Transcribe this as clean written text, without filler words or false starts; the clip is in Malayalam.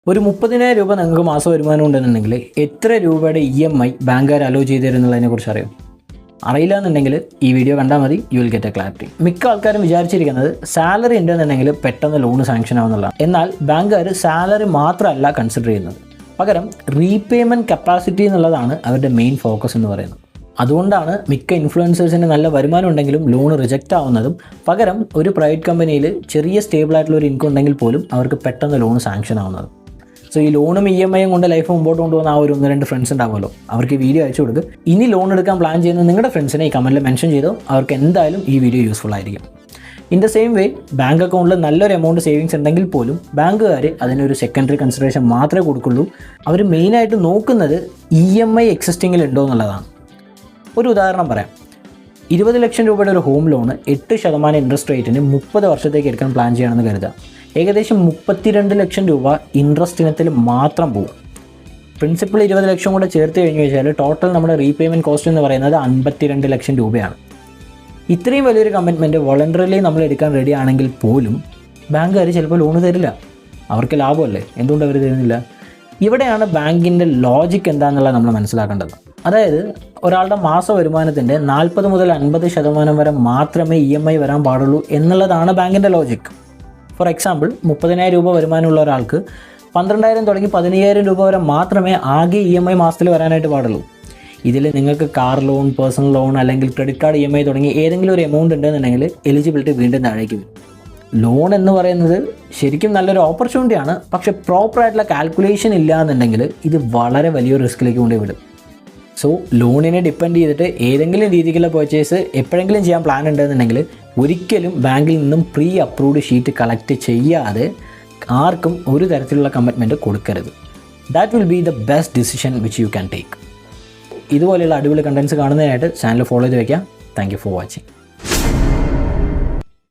ഒരു 30,000 രൂപ നിങ്ങൾക്ക് മാസം വരുമാനം ഉണ്ടെന്നുണ്ടെങ്കിൽ എത്ര രൂപയുടെ EMI ബാങ്കുകാർ അലോ ചെയ്ത് തരുന്നതിനെക്കുറിച്ച് അറിയാം? അറിയില്ല എന്നുണ്ടെങ്കിൽ ഈ വീഡിയോ കണ്ടാൽ മതി, you will get A clarity. മിക്ക ആൾക്കാരും വിചാരിച്ചിരിക്കുന്നത് സാലറി ഉണ്ടെന്നുണ്ടെങ്കിൽ പെട്ടെന്ന് ലോൺ സാങ്ഷൻ ആവുന്നതാണ്. എന്നാൽ ബാങ്കുകാർ സാലറി മാത്രമല്ല കൺസിഡർ ചെയ്യുന്നത്, പകരം റീപേയ്മെൻറ്റ് കപ്പാസിറ്റി എന്നുള്ളതാണ് അവരുടെ മെയിൻ ഫോക്കസ് എന്ന് പറയുന്നത്. അതുകൊണ്ടാണ് മിക്ക ഇൻഫ്ലുവൻസേഴ്സിന് നല്ല വരുമാനം ഉണ്ടെങ്കിലും ലോൺ റിജക്റ്റ് ആവുന്നതും, പകരം ഒരു പ്രൈവറ്റ് കമ്പനിയിൽ ചെറിയ സ്റ്റേബിളായിട്ടുള്ള ഒരു ഇൻകം ഉണ്ടെങ്കിൽ പോലും അവർക്ക് പെട്ടെന്ന് ലോൺ സാങ്ഷൻ ആവുന്നത്. സോ ഈ ലോണും EMIയും കൊണ്ട് ലൈഫ് മുമ്പോട്ട് കൊണ്ടുപോകുന്ന ആ ഒരു 1-2 ഫ്രണ്ട്സ് ഉണ്ടാവുമല്ലോ, അവർക്ക് ഈ വീഡിയോ അയച്ചു കൊടുക്കുക. ഇനി ലോൺ എടുക്കാൻ പ്ലാൻ ചെയ്യുന്ന നിങ്ങളുടെ ഫ്രണ്ട്സിനെ ഈ കമൻറ്റിൽ മെൻഷൻ ചെയ്തോ, അവർക്ക് എന്തായാലും ഈ വീഡിയോ യൂസ്ഫുൾ ആയിരിക്കും. In the same way, bank അക്കൗണ്ടിൽ നല്ലൊരു എമൗണ്ട് സേവിങ്സ് ഉണ്ടെങ്കിൽ പോലും ബാങ്കുകാർ അതിനൊരു സെക്കൻഡറി കൺസിഡറേഷൻ മാത്രമേ കൊടുക്കുള്ളൂ. അവർ മെയിനായിട്ട് നോക്കുന്നത് EMI എക്സിസ്റ്റിങ്ങിൽ ഉണ്ടോ എന്നുള്ളതാണ്. ഒരു ഉദാഹരണം പറയാം. 20 ലക്ഷം രൂപയുടെ ഒരു ഹോം ലോണ് 8% ഇൻട്രസ്റ്റ് റേറ്റിന് 30 വർഷത്തേക്ക് എടുക്കാൻ പ്ലാൻ ചെയ്യണമെന്ന് കരുതുക. ഏകദേശം 32 ലക്ഷം രൂപ ഇൻട്രസ്റ്റ് ഇനത്തിൽ മാത്രം പോകും. പ്രിൻസിപ്പൽ 20 ലക്ഷം കൂടെ ചേർത്ത് കഴിഞ്ഞ് വെച്ചാൽ ടോട്ടൽ നമ്മുടെ റീപേയ്മെൻറ്റ് കോസ്റ്റ് എന്ന് പറയുന്നത് 52 ലക്ഷം രൂപയാണ്. ഇത്രയും വലിയൊരു കമ്മിറ്റ്മെൻറ്റ് വോളണ്ടറിലി നമ്മൾ എടുക്കാൻ റെഡി ആണെങ്കിൽ പോലും ബാങ്കുകാർ ചിലപ്പോൾ ലോണ് തരില്ല. അവർക്ക് ലാഭമല്ലേ, എന്തുകൊണ്ട് അവർ തരുന്നില്ല? ഇവിടെയാണ് ബാങ്കിൻ്റെ ലോജിക്ക് എന്താണെന്നുള്ളത് നമ്മൾ മനസ്സിലാക്കേണ്ടത്. അതായത് ഒരാളുടെ മാസ വരുമാനത്തിൻ്റെ 40 മുതൽ 50% വരെ മാത്രമേ EMI വരാൻ പാടുള്ളൂ എന്നുള്ളതാണ് ബാങ്കിൻ്റെ ലോജിക്ക്. ഫോർ എക്സാമ്പിൾ, 30,000 രൂപ വരുമാനമുള്ള ഒരാൾക്ക് 12,000 തുടങ്ങി 15,000 രൂപ വരെ മാത്രമേ ആകെ EMI മാസത്തിൽ വരാനായിട്ട് പാടുള്ളൂ. ഇതിൽ നിങ്ങൾക്ക് കാർ ലോൺ, പേഴ്സണൽ ലോൺ അല്ലെങ്കിൽ ക്രെഡിറ്റ് കാർഡ് EMI തുടങ്ങി ഏതെങ്കിലും ഒരു എമൗണ്ട് ഉണ്ടെന്നുണ്ടെങ്കിൽ എലിജിബിലിറ്റി വീണ്ടും താഴേക്ക് വരും. ലോൺ എന്ന് പറയുന്നത് ശരിക്കും നല്ലൊരു ഓപ്പർച്യൂണിറ്റിയാണ്, പക്ഷേ പ്രോപ്പറായിട്ടുള്ള കാൽക്കുലേഷൻ ഇല്ല എന്നുണ്ടെങ്കിൽ ഇത് വളരെ വലിയൊരു റിസ്ക്കിലേക്ക് കൊണ്ടുവിടും. സോ ലോണിനെ ഡിപ്പെൻഡ് ചെയ്തിട്ട് ഏതെങ്കിലും രീതിക്കുള്ള പർച്ചേസ് എപ്പോഴെങ്കിലും ചെയ്യാൻ പ്ലാൻ ഉണ്ടെന്നുണ്ടെങ്കിൽ ഒരിക്കലും ബാങ്കിൽ നിന്നും പ്രീ അപ്രൂവ്ഡ് ഷീറ്റ് കളക്ട് ചെയ്യാതെ ആർക്കും ഒരു തരത്തിലുള്ള കമ്മിറ്റ്മെൻറ്റ് കൊടുക്കരുത്. That will be the best decision which you can take. ഇതുപോലെയുള്ള അടിപൊളി കണ്ടൻസ് കാണുന്നതിനായിട്ട് ചാനൽ ഫോളോ ചെയ്ത് വയ്ക്കുക. Thank you for watching.